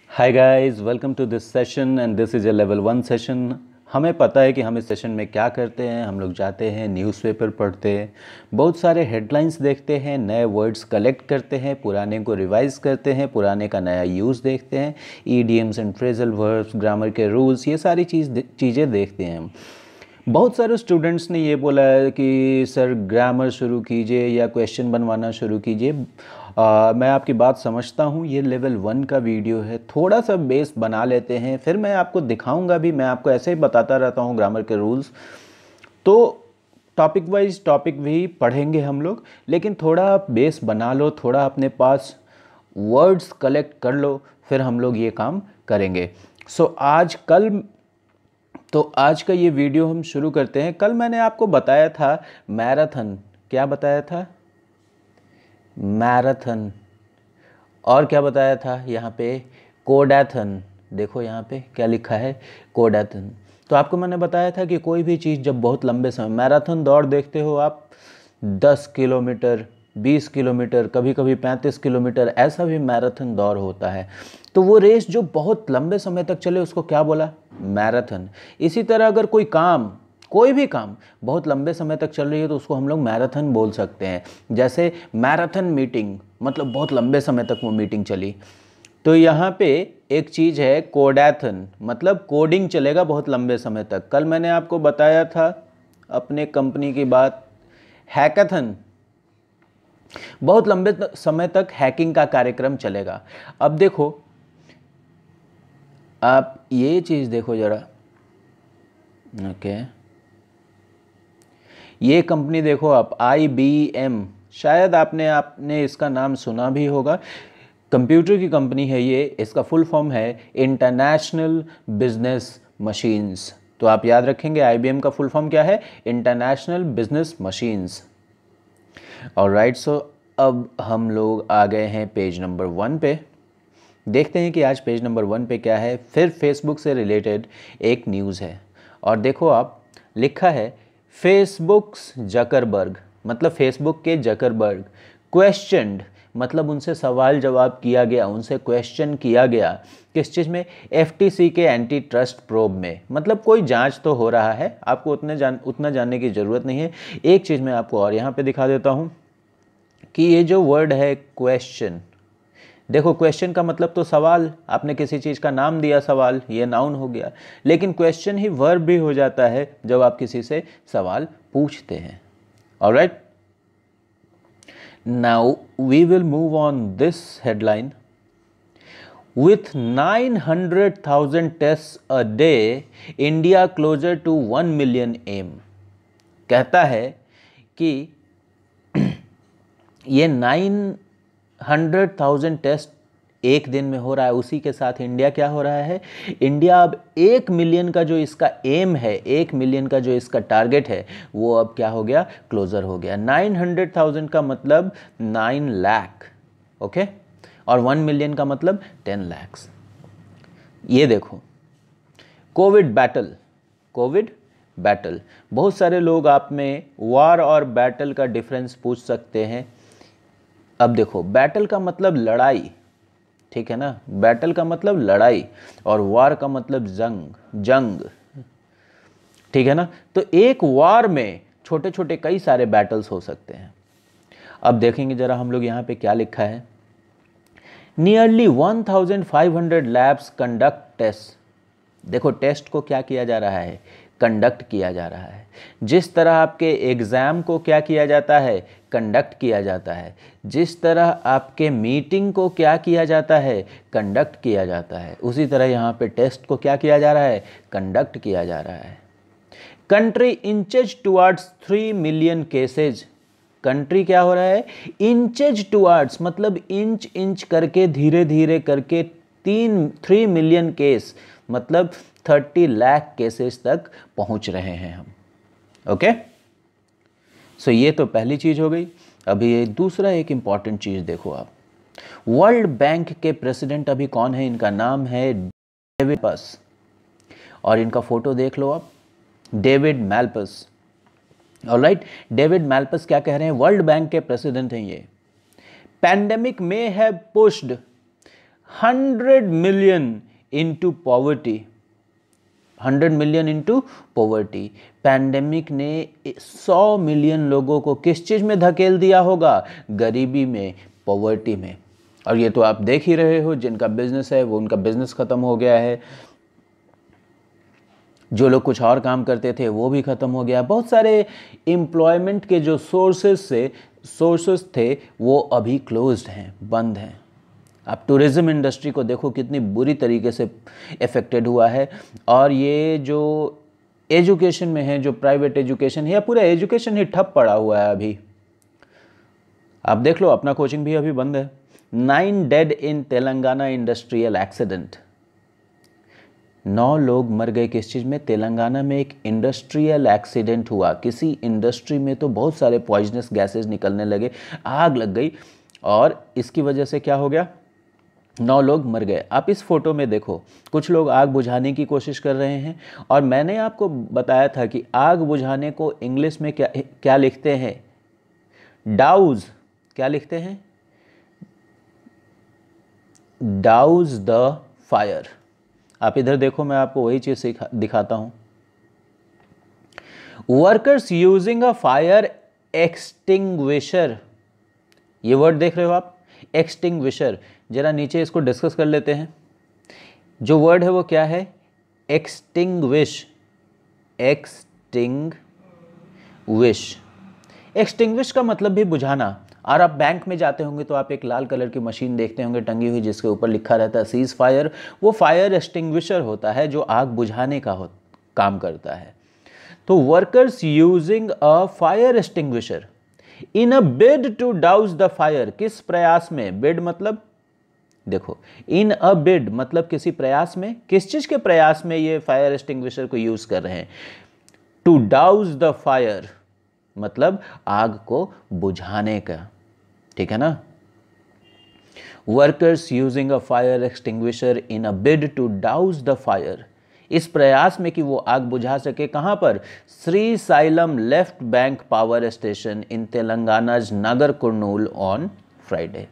Hi guys, welcome to this session and this is a level 1 session. हमें पता है कि हम इस सेशन में क्या करते हैं। हम लोग जाते हैं, न्यूज़पेपर पढ़ते हैं, बहुत सारे हेडलाइंस देखते हैं, नए वर्ड्स कलेक्ट करते हैं, पुराने को रिवाइज करते हैं, पुराने का नया यूज़ देखते हैं, idioms and phrasal verbs, grammar के रूल्स, ये सारी चीज़ें देखते हैं हम। बहुत सारे स्टूडेंट्स ने ये बोला है कि सर ग्रामर शुरू कीजिए या क्वेश्चन बनवाना शुरू कीजिए। मैं आपकी बात समझता हूँ, ये लेवल 1 का वीडियो है, थोड़ा सा बेस बना लेते हैं, फिर मैं आपको दिखाऊंगा भी। मैं आपको ऐसे ही बताता रहता हूँ ग्रामर के रूल्स। तो टॉपिक वाइज टॉपिक भी पढ़ेंगे हम लोग, लेकिन थोड़ा बेस बना लो, थोड़ा अपने पास वर्ड्स कलेक्ट कर लो, फिर हम लोग ये काम करेंगे। आज का ये वीडियो हम शुरू करते हैं। कल मैंने आपको बताया था मैराथन। क्या बताया था? मैराथन। और क्या बताया था यहाँ पे? कोडाथन। देखो यहाँ पे क्या लिखा है, कोडाथन। तो आपको मैंने बताया था कि कोई भी चीज़ जब बहुत लंबे समय, मैराथन दौड़ देखते हो आप, 10 किलोमीटर, 20 किलोमीटर, कभी कभी 35 किलोमीटर, ऐसा भी मैराथन दौड़ होता है। तो वो रेस जो बहुत लंबे समय तक चले उसको क्या बोला? मैराथन। इसी तरह अगर कोई भी काम बहुत लंबे समय तक चल रही है तो उसको हम लोग मैराथन बोल सकते हैं। जैसे मैराथन मीटिंग, मतलब बहुत लंबे समय तक वो मीटिंग चली। तो यहाँ पे एक चीज़ है कोडाथन, मतलब कोडिंग चलेगा बहुत लंबे समय तक। कल मैंने आपको बताया था अपने कंपनी की बात, हैकाथन, बहुत लंबे समय तक हैकिंग का कार्यक्रम चलेगा। अब देखो, आप ये चीज़ देखो ज़रा। ओके, ये कंपनी देखो आप, IBM, शायद आपने इसका नाम सुना भी होगा। कंप्यूटर की कंपनी है ये। इसका फुल फॉर्म है इंटरनेशनल बिजनेस मशीन्स। तो आप याद रखेंगे IBM का फुल फॉर्म क्या है? International business machines. ऑलराइट, सो अब हम लोग आ गए हैं पेज नंबर 1 पे। देखते हैं कि आज पेज नंबर 1 पे क्या है। फिर फेसबुक से रिलेटेड एक न्यूज़ है। और देखो आप, लिखा है फेसबुक्स जकरबर्ग, मतलब फेसबुक के जकरबर्ग क्वेश्चनड, मतलब उनसे सवाल जवाब किया गया, उनसे क्वेश्चन किया गया। किस चीज़ में? FTC के एंटी ट्रस्ट प्रोब में। मतलब कोई जांच तो हो रहा है, आपको उतना जानने की ज़रूरत नहीं है। एक चीज़ मैं आपको और यहाँ पे दिखा देता हूँ कि ये जो वर्ड है क्वेश्चन, देखो क्वेश्चन का मतलब तो सवाल, आपने किसी चीज़ का नाम दिया सवाल, ये नाउन हो गया। लेकिन क्वेश्चन ही वर्ब भी हो जाता है जब आप किसी से सवाल पूछते हैं। Alright, now we will move on this headline. With 900,000 tests a day, India closer to 1 million aim। कहता है कि ये 900,000 टेस्ट एक दिन में हो रहा है, उसी के साथ इंडिया क्या हो रहा है? इंडिया अब 1 मिलियन का जो इसका एम है, 1 मिलियन का जो इसका टारगेट है, वो अब क्या हो गया? क्लोजर हो गया। 900,000 का मतलब 9 लाख, ओके, और 1 मिलियन का मतलब 10 लैक्स। ये देखो, कोविड बैटल। बहुत सारे लोग आप में वार और बैटल का डिफरेंस पूछ सकते हैं। अब देखो, बैटल का मतलब लड़ाई, ठीक है ना? बैटल का मतलब लड़ाई, और वार का मतलब जंग, ठीक है ना? तो एक वार में छोटे छोटे कई सारे बैटल्स हो सकते हैं। अब देखेंगे जरा हम लोग यहाँ पे क्या लिखा है। Nearly 1500 labs conduct test. देखो, टेस्ट को क्या किया जा रहा है? कंडक्ट किया जा रहा है। जिस तरह आपके एग्ज़ाम को क्या किया जाता है? कंडक्ट किया जाता है। जिस तरह आपके मीटिंग को क्या किया जाता है? कंडक्ट किया जाता है। उसी तरह यहाँ पे टेस्ट को क्या किया जा रहा है? कंडक्ट किया जा रहा है। Country inches towards 3 million cases. Country क्या हो रहा है? इंचेज टुवर्ड्स, मतलब इंच करके, धीरे धीरे करके 3 मिलियन केस, मतलब 30 लाख केसेस तक पहुंच रहे हैं हम। ओके, सो ये तो पहली चीज हो गई। अभी ये दूसरा एक इंपॉर्टेंट चीज देखो आप। वर्ल्ड बैंक के प्रेसिडेंट अभी कौन है? इनका नाम है डेविड मैल्पस, और इनका फोटो देख लो आप, David Malpass. Alright, David Malpass क्या कह रहे हैं? वर्ल्ड बैंक के प्रेसिडेंट हैं ये। पैंडेमिक में have pushed 100 million into poverty, 100 million into poverty. Pandemic ने 100 मिलियन लोगों को किस चीज़ में धकेल दिया होगा? गरीबी में, पॉवर्टी में। और ये तो आप देख ही रहे हो, जिनका बिजनेस है वो उनका बिजनेस ख़त्म हो गया है, जो लोग कुछ और काम करते थे वो भी ख़त्म हो गया। बहुत सारे एम्प्लॉयमेंट के जो सोर्सेस थे वो अभी क्लोज्ड हैं, बंद हैं। आप टूरिज़्म इंडस्ट्री को देखो कितनी बुरी तरीके से इफ़ेक्टेड हुआ है। और ये जो एजुकेशन में है, जो प्राइवेट एजुकेशन है, या पूरा एजुकेशन ही ठप पड़ा हुआ है अभी। आप देख लो, अपना कोचिंग भी अभी बंद है। 9 डेड इन तेलंगाना इंडस्ट्रियल एक्सीडेंट। 9 लोग मर गए किस चीज़ में? तेलंगाना में एक इंडस्ट्रियल एक्सीडेंट हुआ। किसी इंडस्ट्री में तो बहुत सारे पॉइजनस गैसेस निकलने लगे, आग लग गई, और इसकी वजह से क्या हो गया? 9 लोग मर गए। आप इस फोटो में देखो, कुछ लोग आग बुझाने की कोशिश कर रहे हैं। और मैंने आपको बताया था कि आग बुझाने को इंग्लिश में क्या लिखते हैं? डाउज। क्या लिखते हैं? Douse the fire. आप इधर देखो, मैं आपको वही चीज दिखाता हूं। Workers using a fire extinguisher. ये वर्ड देख रहे हो आप, एक्सटिंग्विशर। जरा नीचे इसको डिस्कस कर लेते हैं। जो वर्ड है वो क्या है? एक्सटिंग्विश। एक्सटिंग्विश। एक्सटिंग्विश का मतलब भी बुझाना। और आप बैंक में जाते होंगे तो आप एक लाल कलर की मशीन देखते होंगे टंगी हुई, जिसके ऊपर लिखा रहता है सीज फायर। वो फायर एक्सटिंग्विशर होता है जो आग बुझाने का काम करता है। तो workers using a fire extinguisher in a bid to douse the fire. किस प्रयास में? बिड मतलब देखो, इन अ बिड मतलब किसी प्रयास में। किस चीज के प्रयास में ये फायर एक्सटिंग्विशर को यूज कर रहे हैं? टू डाउज द फायर मतलब आग को बुझाने का, ठीक है ना? Workers using a fire extinguisher in a bid to douse the fire. इस प्रयास में कि वो आग बुझा सके। कहां पर? Srisailam left bank power station in Telangana's Nagarkurnool on Friday.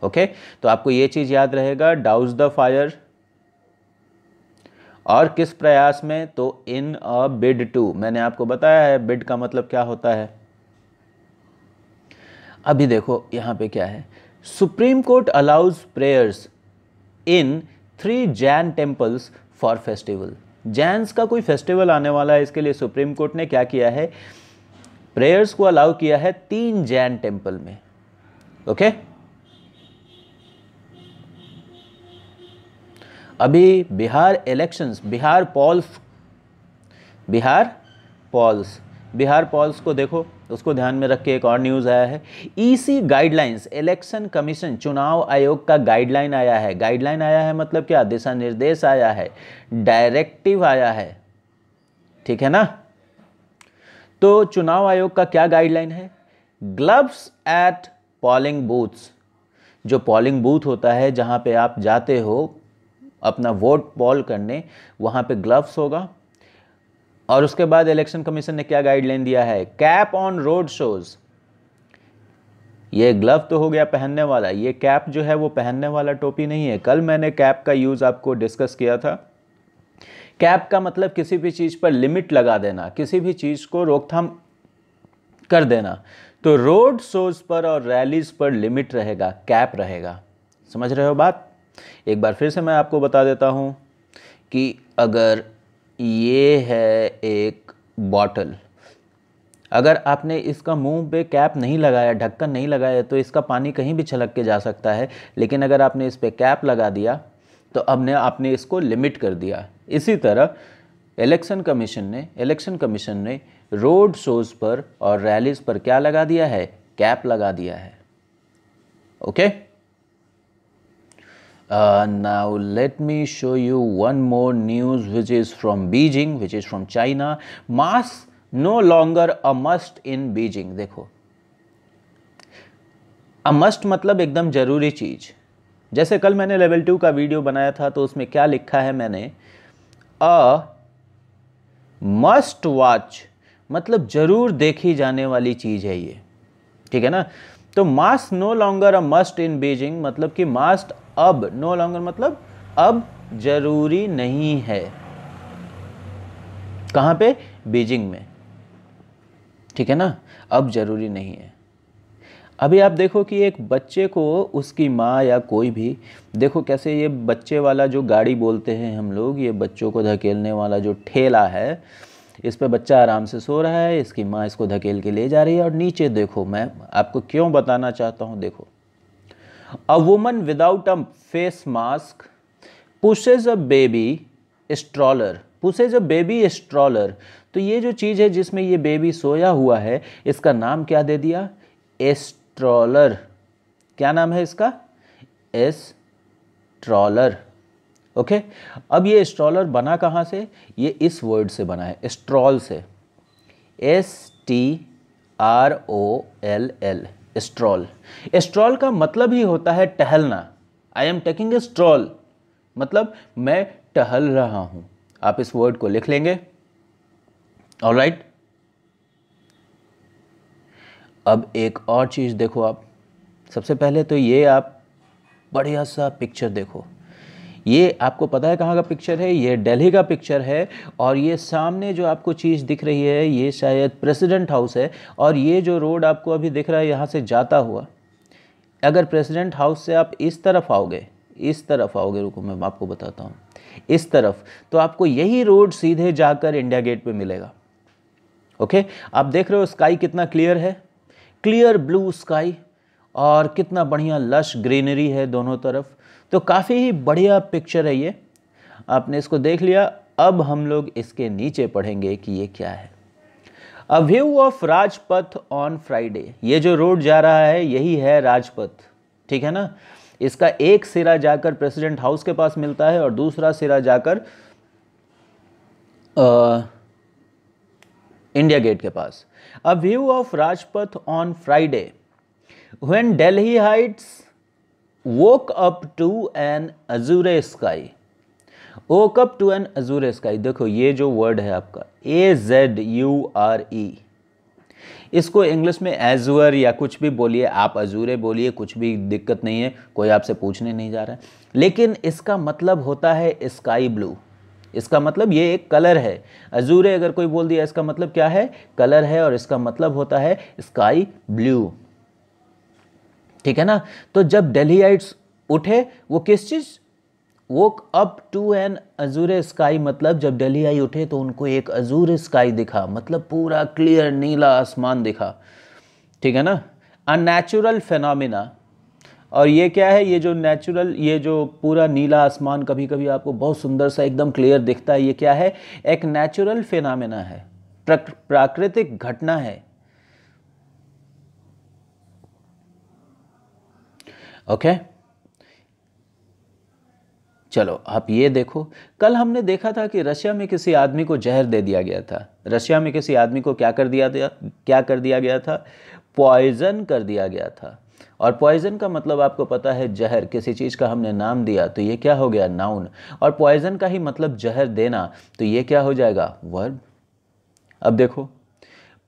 Okay, तो आपको ये चीज याद रहेगा, डाउज द फायर। और किस प्रयास में? तो इन अ बिड टू। मैंने आपको बताया है बिड का मतलब क्या होता है। अभी देखो यहां पे क्या है। Supreme court allows prayers in 3 Jain temples for festival. Jains का कोई फेस्टिवल आने वाला है, इसके लिए सुप्रीम कोर्ट ने क्या किया है? प्रेयर्स को अलाउ किया है 3 जैन टेम्पल में। ओके, अभी बिहार इलेक्शंस, बिहार पॉल्स को देखो, उसको ध्यान में रख के एक और न्यूज़ आया है। ईसी गाइडलाइंस, इलेक्शन कमीशन, चुनाव आयोग का गाइडलाइन आया है। गाइडलाइन आया है मतलब क्या? दिशा निर्देश आया है, डायरेक्टिव आया है, ठीक है ना? तो चुनाव आयोग का क्या गाइडलाइन है? Gloves at polling booths. जो पोलिंग बूथ होता है जहां पे आप जाते हो अपना वोट पोल करने, वहां पे ग्लव्स होगा। और उसके बाद इलेक्शन कमीशन ने क्या गाइडलाइन दिया है? Cap on road shows. ये ग्लव तो हो गया पहनने वाला, ये कैप जो है वो पहनने वाला टोपी नहीं है। कल मैंने कैप का यूज आपको डिस्कस किया था। कैप का मतलब किसी भी चीज पर लिमिट लगा देना, किसी भी चीज को रोकथाम कर देना। तो रोड शोज पर और रैलीज पर लिमिट रहेगा, कैप रहेगा। समझ रहे हो बात? एक बार फिर से मैं आपको बता देता हूं कि अगर ये है एक बॉटल, अगर आपने इसका मुंह पे कैप नहीं लगाया, ढक्कन नहीं लगाया, तो इसका पानी कहीं भी छलक के जा सकता है। लेकिन अगर आपने इस पे कैप लगा दिया तो अब आपने इसको लिमिट कर दिया। इसी तरह इलेक्शन कमीशन ने रोड शोज पर और रैलीज पर क्या लगा दिया है? कैप लगा दिया है। Okay, now let me show you one more news which is from Beijing, which is from China. Mask no longer a must in Beijing. देखो, a must मतलब एकदम जरूरी चीज। जैसे कल मैंने लेवल 2 का वीडियो बनाया था तो उसमें क्या लिखा है मैंने? अ मस्ट वॉच मतलब जरूर देखी जाने वाली चीज है ये, ठीक है ना? तो mask no longer a must in Beijing मतलब कि मास्क अब, नो लॉन्गर मतलब अब जरूरी नहीं है। कहाँ पे? बीजिंग में, ठीक है ना, अब जरूरी नहीं है। अभी आप देखो कि एक बच्चे को उसकी माँ या कोई भी, देखो कैसे ये बच्चे वाला जो गाड़ी बोलते हैं हम लोग, ये बच्चों को धकेलने वाला जो ठेला है, इस पे बच्चा आराम से सो रहा है, इसकी माँ इसको धकेल के ले जा रही है, और नीचे देखो, मैं आपको क्यों बताना चाहता हूँ, देखो, a woman without a face mask pushes a baby stroller, pushes a baby stroller. तो ये जो चीज़ है जिसमें ये बेबी सोया हुआ है, इसका नाम क्या दे दिया? स्ट्रॉलर। क्या नाम है इसका? स्ट्रॉलर। ओके, अब ये स्ट्रॉलर बना कहाँ से? ये इस वर्ड से बना है, स्ट्रॉल से, STROLL, स्ट्रॉल। स्ट्रॉल का मतलब ही होता है टहलना। I am taking a stroll, मतलब मैं टहल रहा हूं। आप इस वर्ड को लिख लेंगे। ऑलराइट, अब एक और चीज़ देखो आप। सबसे पहले तो ये आप बढ़िया सा पिक्चर देखो। ये आपको पता है कहाँ का पिक्चर है? ये दिल्ली का पिक्चर है। और ये सामने जो आपको चीज़ दिख रही है, ये शायद प्रेसिडेंट हाउस है। और ये जो रोड आपको अभी दिख रहा है यहाँ से जाता हुआ, अगर प्रेसिडेंट हाउस से आप इस तरफ आओगे, इस तरफ आओगे, रुको मैं आपको बताता हूँ, इस तरफ, तो आपको यही रोड सीधे जाकर इंडिया गेट पे मिलेगा। ओके, आप देख रहे हो स्काई कितना क्लियर है, क्लियर ब्लू स्काई, और कितना बढ़िया लश ग्रीनरी है दोनों तरफ। तो काफ़ी ही बढ़िया पिक्चर है ये। आपने इसको देख लिया। अब हम लोग इसके नीचे पढ़ेंगे कि ये क्या है। अ view of Rajpath on Friday. ये जो रोड जा रहा है यही है राजपथ, ठीक है ना। इसका एक सिरा जाकर प्रेसिडेंट हाउस के पास मिलता है और दूसरा सिरा जाकर इंडिया गेट के पास। A view of Rajpath on Friday when Delhiites woke up to an azure sky, woke up to an azure sky। देखो ये जो वर्ड है आपका AZURE, इसको इंग्लिश में एजुअर या कुछ भी बोलिए, आप अजूरे बोलिए, कुछ भी दिक्कत नहीं है, कोई आपसे पूछने नहीं जा रहा है। लेकिन इसका मतलब होता है स्काई ब्लू। इसका मतलब ये एक कलर है। अजूरे अगर कोई बोल दिया, इसका मतलब क्या है? कलर है, और इसका मतलब होता है स्काई ब्लू, ठीक है ना। तो जब दिल्लीइट्स उठे, वो किस चीज? Woke up to an azure sky, मतलब जब दिल्ली उठे तो उनको एक अजूर स्काई दिखा, मतलब पूरा क्लियर नीला आसमान दिखा, ठीक है ना। A natural phenomena. और ये क्या है? ये जो नेचुरल, ये जो पूरा नीला आसमान कभी कभी आपको बहुत सुंदर सा एकदम क्लियर दिखता है, ये क्या है? एक नेचुरल फेनोमिना है, प्राकृतिक घटना है। ओके, चलो आप ये देखो। कल हमने देखा था कि रशिया में किसी आदमी को जहर दे दिया गया था। रशिया में किसी आदमी को क्या कर दिया गया था? पॉइजन कर दिया गया था। और पॉइजन का मतलब आपको पता है जहर। किसी चीज़ का हमने नाम दिया तो ये क्या हो गया? नाउन। और पॉइजन का ही मतलब जहर देना, तो ये क्या हो जाएगा? वर्ब। अब देखो,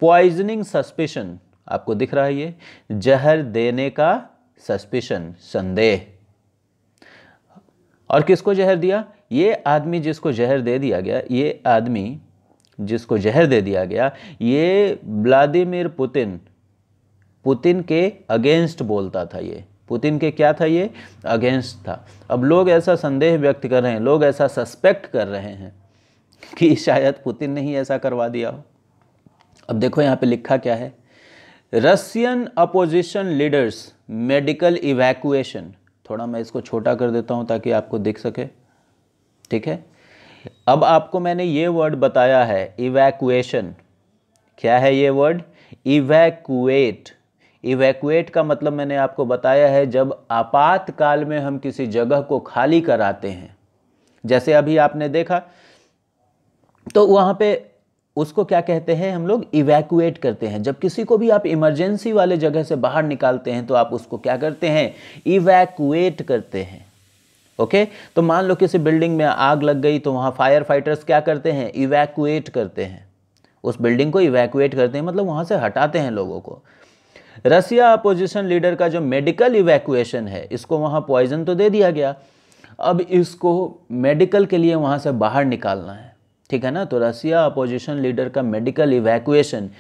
पॉइजनिंग सस्पिशन, आपको दिख रहा है ये जहर देने का सस्पिशन, संदेह। और किसको जहर दिया? ये आदमी जिसको जहर दे दिया गया, ये आदमी जिसको जहर दे दिया गया, ये व्लादिमीर पुतिन के अगेंस्ट बोलता था। ये पुतिन के क्या था? ये अगेंस्ट था। अब लोग ऐसा संदेह व्यक्त कर रहे हैं, लोग ऐसा सस्पेक्ट कर रहे हैं कि शायद पुतिन ने ही ऐसा करवा दिया हो। अब देखो यहाँ पे लिखा क्या है, Russian opposition leaders medical evacuation. थोड़ा मैं इसको छोटा कर देता हूँ ताकि आपको दिख सके, ठीक है। अब आपको मैंने ये वर्ड बताया है इवैक्यूएशन। क्या है ये वर्ड? इवैक्यूएट। इवैक्यूएट का मतलब मैंने आपको बताया है जब आपातकाल में हम किसी जगह को खाली कराते हैं। जैसे अभी आपने देखा तो वहाँ पे उसको क्या कहते हैं? हम लोग इवैक्यूएट करते हैं। जब किसी को भी आप इमरजेंसी वाले जगह से बाहर निकालते हैं तो आप उसको क्या करते हैं? इवैक्यूएट करते हैं। ओके, तो मान लो किसी बिल्डिंग में आग लग गई तो वहाँ फायर फाइटर्स क्या करते हैं? इवैक्यूएट करते हैं। उस बिल्डिंग को इवैक्यूएट करते हैं, मतलब वहाँ से हटाते हैं लोगों को। रसिया अपोजिशन लीडर का जो मेडिकल इवैक्यूएशन है, इसको वहाँ पॉइजन तो दे दिया गया, अब इसको मेडिकल के लिए वहाँ से बाहर निकालना है, ठीक है ना। तो रसिया अपोजिशन लीडर का मेडिकल इवैक्यूएशन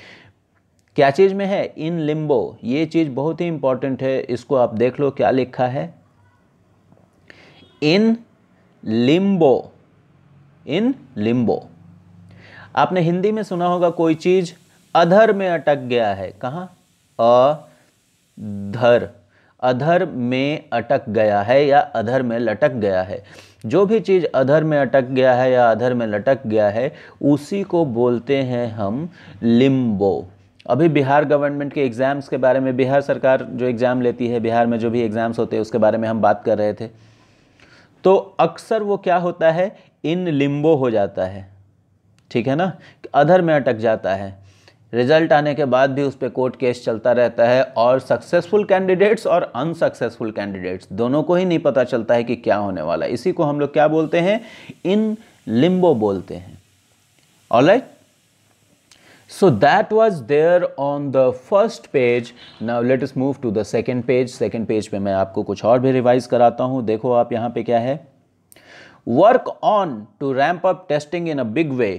क्या चीज़ में है? इन लिम्बो। ये चीज़ बहुत ही इंपॉर्टेंट है, इसको आप देख लो क्या लिखा है, इन लिम्बो। इन लिम्बो। आपने हिंदी में सुना होगा कोई चीज़ अधर में अटक गया है, कहाँ? अधर, अधर में अटक गया है या अधर में लटक गया है। जो भी चीज़ अधर में अटक गया है या अधर में लटक गया है उसी को बोलते हैं हम लिम्बो। अभी बिहार गवर्नमेंट के एग्ज़ाम्स के बारे में, बिहार सरकार जो एग्ज़ाम लेती है, बिहार में जो भी एग्ज़ाम्स होते हैं उसके बारे में हम बात कर रहे थे। तो अक्सर वो क्या होता है, इन लिम्बो हो जाता है, ठीक है ना, अधर में अटक जाता है। रिजल्ट आने के बाद भी उस पर कोर्ट केस चलता रहता है और सक्सेसफुल कैंडिडेट्स और अनसक्सेसफुल कैंडिडेट्स दोनों को ही नहीं पता चलता है कि क्या होने वाला है। इसी को हम लोग क्या बोलते हैं? इन लिम्बो बोलते हैं। Alright, so that was there on the first page. Now let us move to the second page. second page पे मैं आपको कुछ और भी रिवाइज कराता हूँ। देखो आप यहाँ पे क्या है, work on to ramp up testing in a big way,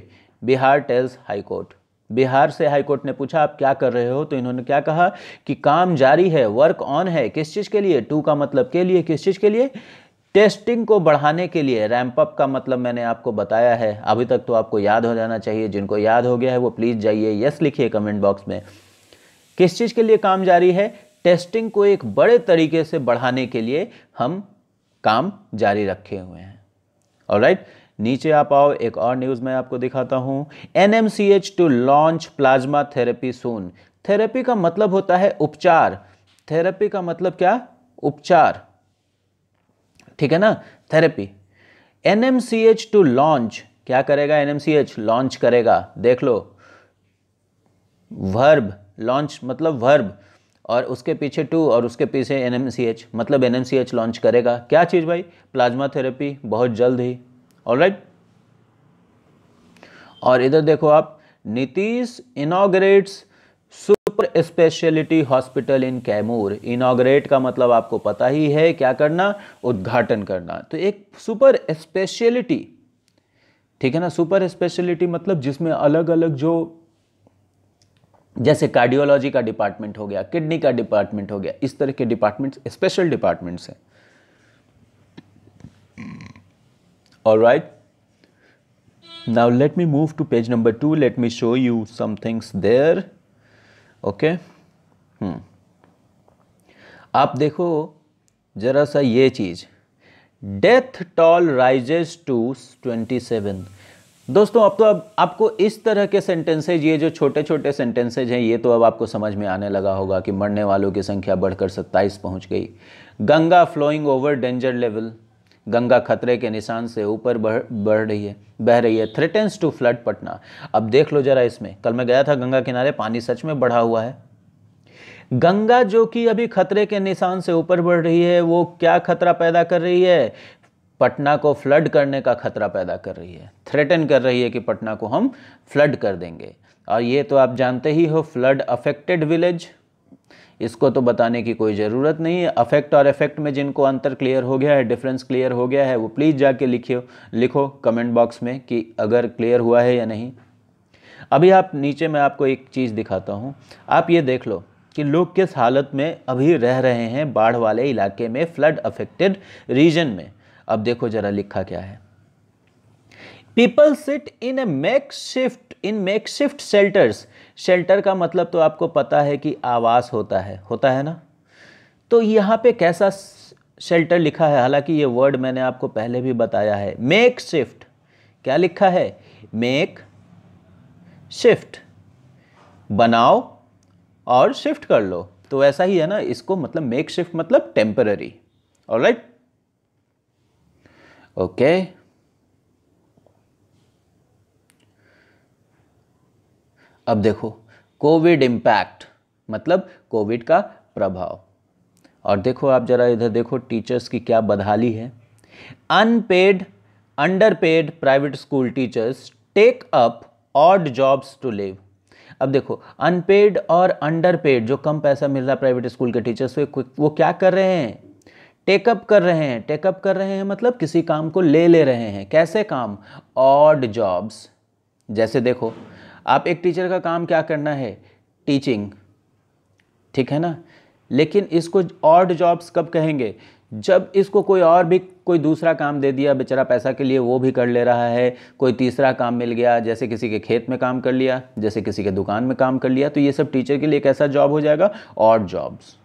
Bihar tells high court. Bihar से हाई कोर्ट ने पूछा आप क्या कर रहे हो, तो इन्होंने क्या कहा कि काम जारी है, वर्क ऑन है, किस चीज़ के लिए? टू का मतलब के लिए, किस चीज़ के लिए? टेस्टिंग को बढ़ाने के लिए। रैंप अप का मतलब मैंने आपको बताया है, अभी तक तो आपको याद हो जाना चाहिए। जिनको याद हो गया है वो प्लीज़ जाइए यस लिखिए कमेंट बॉक्स में। किस चीज़ के लिए काम जारी है? टेस्टिंग को एक बड़े तरीके से बढ़ाने के लिए हम काम जारी रखे हुए हैं। ऑलराइट, नीचे आप आओ, एक और न्यूज़ मैं आपको दिखाता हूँ। NMCH to launch plasma therapy soon. Therapy का मतलब होता है उपचार। थेरेपी का मतलब क्या? उपचार, ठीक है ना, थेरेपी। NMCH टू लॉन्च, क्या करेगा? NMCH लॉन्च करेगा। देख लो, वर्ब, लॉन्च मतलब वर्ब, और उसके पीछे टू और उसके पीछे NMCH, मतलब NMCH लॉन्च करेगा क्या चीज़ भाई? प्लाज्मा थेरेपी, बहुत जल्द ही। ऑलराइट, और इधर देखो आप, Nitish inaugurates super speciality hospital in Kaimur. Inaugurate का मतलब आपको पता ही है, क्या करना? उद्घाटन करना। तो एक सुपर स्पेशलिटी, ठीक है ना, सुपर स्पेशलिटी मतलब जिसमें अलग अलग जो, जैसे कार्डियोलॉजी का डिपार्टमेंट हो गया, किडनी का डिपार्टमेंट हो गया, इस तरह के डिपार्टमेंट्स स्पेशल डिपार्टमेंट्स हैं। Alright, now let me move to page number 2. Let me show you some things there. Okay, आप देखो जरा सा ये चीज, डेथ टॉल राइजेस टू 27। दोस्तों अब आपको इस तरह के सेंटेंसेज, ये जो छोटे छोटे सेंटेंसेज हैं, ये तो अब आपको समझ में आने लगा होगा कि मरने वालों की संख्या बढ़कर 27 पहुंच गई। Ganga flowing over danger level, Ganga खतरे के निशान से ऊपर बह रही है। Threatens to flood Patna. अब देख लो जरा इसमें, कल मैं गया था गंगा किनारे, पानी सच में बढ़ा हुआ है। गंगा जो कि अभी खतरे के निशान से ऊपर बढ़ रही है, वो क्या खतरा पैदा कर रही है? पटना को फ्लड करने का खतरा पैदा कर रही है। थ्रेटन कर रही है कि पटना को हम फ्लड कर देंगे। और ये तो आप जानते ही हो, फ्लड अफेक्टेड विलेज, इसको तो बताने की कोई ज़रूरत नहीं है। अफेक्ट और इफेक्ट में जिनको अंतर क्लियर हो गया है, डिफरेंस क्लियर हो गया है, वो प्लीज़ जाके लिखो कमेंट बॉक्स में कि अगर क्लियर हुआ है या नहीं। अभी आप नीचे मैं आपको एक चीज़ दिखाता हूँ, आप ये देख लो कि लोग किस हालत में अभी रह रहे हैं बाढ़ वाले इलाके में, फ्लड अफेक्टेड रीजन में। अब देखो जरा लिखा क्या है, people sit in makeshift shelters. Shelter का मतलब तो आपको पता है कि आवास होता है ना। तो यहाँ पे कैसा शेल्टर लिखा है, हालांकि ये वर्ड मैंने आपको पहले भी बताया है, मेक शिफ्ट। क्या लिखा है? मेक शिफ्ट, बनाओ और शिफ्ट कर लो, तो ऐसा ही है ना। इसको मतलब मेक शिफ्ट मतलब टेम्पररी। Alright, okay. अब देखो, कोविड इम्पैक्ट मतलब कोविड का प्रभाव। और देखो आप जरा इधर देखो, टीचर्स की क्या बदहाली है। Unpaid underpaid private school teachers take up odd jobs to live. अब देखो अनपेड और अंडरपेड, जो कम पैसा मिल रहा है प्राइवेट स्कूल के टीचर्स को, वो क्या कर रहे हैं, टेकअप कर रहे हैं। टेकअप कर रहे हैं मतलब किसी काम को ले रहे हैं। कैसे काम, ऑड जॉब्स। जैसे देखो आप एक टीचर का काम क्या करना है, टीचिंग, ठीक है ना, लेकिन इसको ऑड जॉब्स कब कहेंगे, जब इसको कोई और भी कोई दूसरा काम दे दिया, बेचारा पैसा के लिए वो भी कर ले रहा है, कोई तीसरा काम मिल गया, जैसे किसी के खेत में काम कर लिया, जैसे किसी के दुकान में काम कर लिया, तो ये सब टीचर के लिए कैसा जॉब हो जाएगा, odd jobs.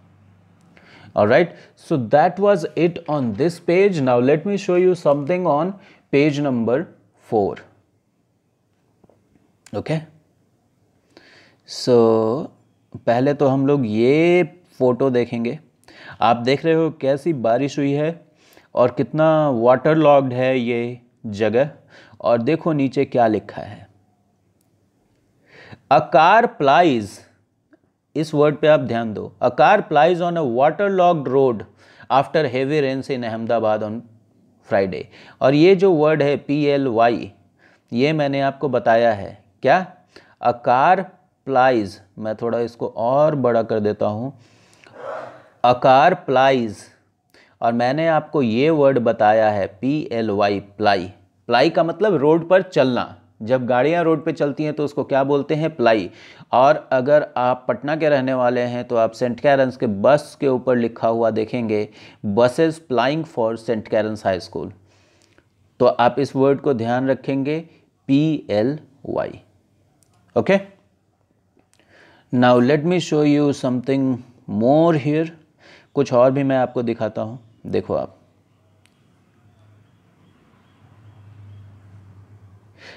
Alright, so that was it on this page. Now let me show you something on page number 4। Okay, so पहले तो हम लोग ये फोटो देखेंगे। आप देख रहे हो कैसी बारिश हुई है और कितना वाटर लॉग्ड है ये जगह, और देखो नीचे क्या लिखा है, अ कार प्लाइज। इस वर्ड पे आप ध्यान दो, a car plies on a water logged road after heavy rains in Ahmedabad on Friday. और ये जो वर्ड है PLY, ये मैंने आपको बताया है क्या, अ कार प्लाइज। मैं थोड़ा इसको और बड़ा कर देता हूँ, अ कार प्लाइज, और मैंने आपको ये वर्ड बताया है PLY, प्लाई। प्लाई का मतलब रोड पर चलना, जब गाड़ियाँ रोड पे चलती हैं तो उसको क्या बोलते हैं, प्लाई। और अगर आप पटना के रहने वाले हैं तो आप सेंट कैरन्स के बस के ऊपर लिखा हुआ देखेंगे, buses plying for saint Karen's high school, तो आप इस वर्ड को ध्यान रखेंगे, PLY। Okay, now let me show you something more here. कुछ और भी मैं आपको दिखाता हूं। देखो आप,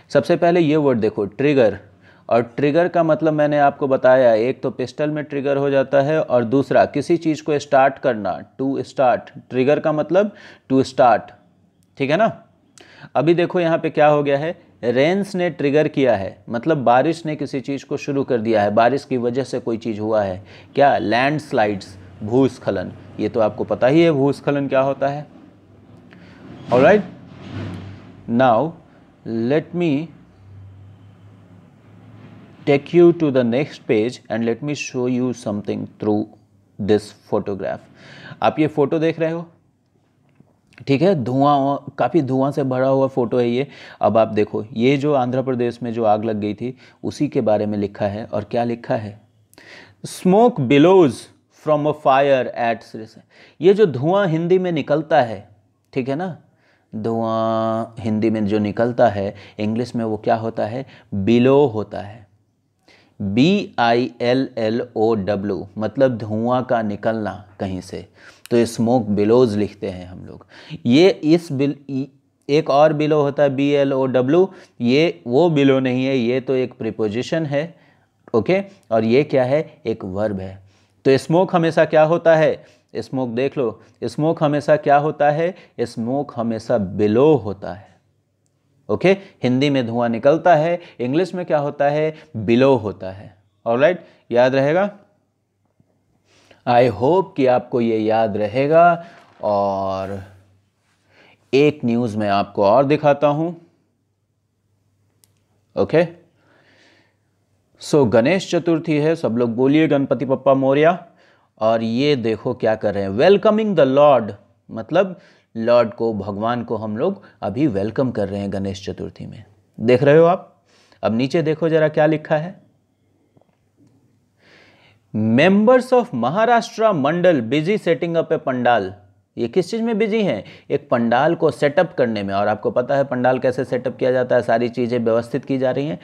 सबसे पहले ये वर्ड देखो, ट्रिगर। और ट्रिगर का मतलब मैंने आपको बताया, एक तो पिस्टल में ट्रिगर हो जाता है, और दूसरा किसी चीज़ को स्टार्ट करना, टू स्टार्ट। ट्रिगर का मतलब टू स्टार्ट, ठीक है ना। अभी देखो यहाँ पे क्या हो गया है, रेन्स ने ट्रिगर किया है, मतलब बारिश ने किसी चीज़ को शुरू कर दिया है, बारिश की वजह से कोई चीज़ हुआ है। क्या, लैंडस्लाइड्स, भूस्खलन। ये तो आपको पता ही है भूस्खलन क्या होता है। Alright, now let me take you to the next page and let me show you something through this photograph। आप ये फोटो देख रहे हो, ठीक है, धुआं, काफ़ी धुआं से भरा हुआ फोटो है ये। अब आप देखो, ये जो आंध्र प्रदेश में जो आग लग गई थी उसी के बारे में लिखा है, और क्या लिखा है, smoke billows from a fire at Sirsa. ये जो धुआं हिंदी में निकलता है, ठीक है ना, धुआं हिंदी में जो निकलता है, इंग्लिश में वो क्या होता है, बिलो होता है, BILLOW, मतलब धुआं का निकलना कहीं से, तो स्मोक बिलोज लिखते हैं हम लोग। ये इस एक और बिलो होता है BLOW, ये वो बिलो नहीं है, ये तो एक प्रीपोजिशन है। ओके, और ये क्या है, एक वर्ब है। तो स्मोक हमेशा क्या होता है, स्मोक देख लो, स्मोक हमेशा क्या होता है, स्मोक हमेशा बिलो होता है। ओके, हिंदी में धुआं निकलता है, इंग्लिश में क्या होता है, बिलो होता है। ऑलराइट, याद रहेगा। आई होप कि आपको ये याद रहेगा। और एक न्यूज़ मैं आपको और दिखाता हूं। ओके, सो गणेश चतुर्थी है, सब लोग बोलिए गणपति बप्पा मोरया। और ये देखो क्या कर रहे हैं, वेलकमिंग द लॉर्ड, मतलब लॉर्ड को, भगवान को हम लोग अभी वेलकम कर रहे हैं गणेश चतुर्थी में। देख रहे हो आप। अब नीचे देखो जरा क्या लिखा है, members of Maharashtra Mandal busy setting up a pandal. ये किस चीज़ में बिजी हैं, एक पंडाल को सेटअप करने में। और आपको पता है पंडाल कैसे सेटअप किया जाता है, सारी चीज़ें व्यवस्थित की जा रही हैं।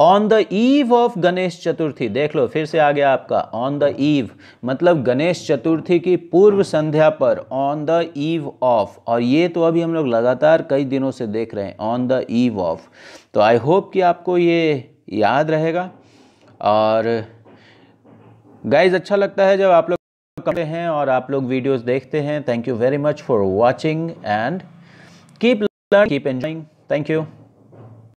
On the eve of Ganesh Chaturthi, देख लो फिर से आ गया आपका ऑन द ईव, मतलब गणेश चतुर्थी की पूर्व संध्या पर, ऑन द ईव ऑफ। और ये तो अभी हम लोग लगातार कई दिनों से देख रहे हैं, ऑन द ईव ऑफ। तो आई होप कि आपको ये याद रहेगा। और गाइज, अच्छा लगता है जब आप लोग करते हैं और आप लोग वीडियोस देखते हैं। Thank you very much for watching and keep learning, keep enjoying. Thank you.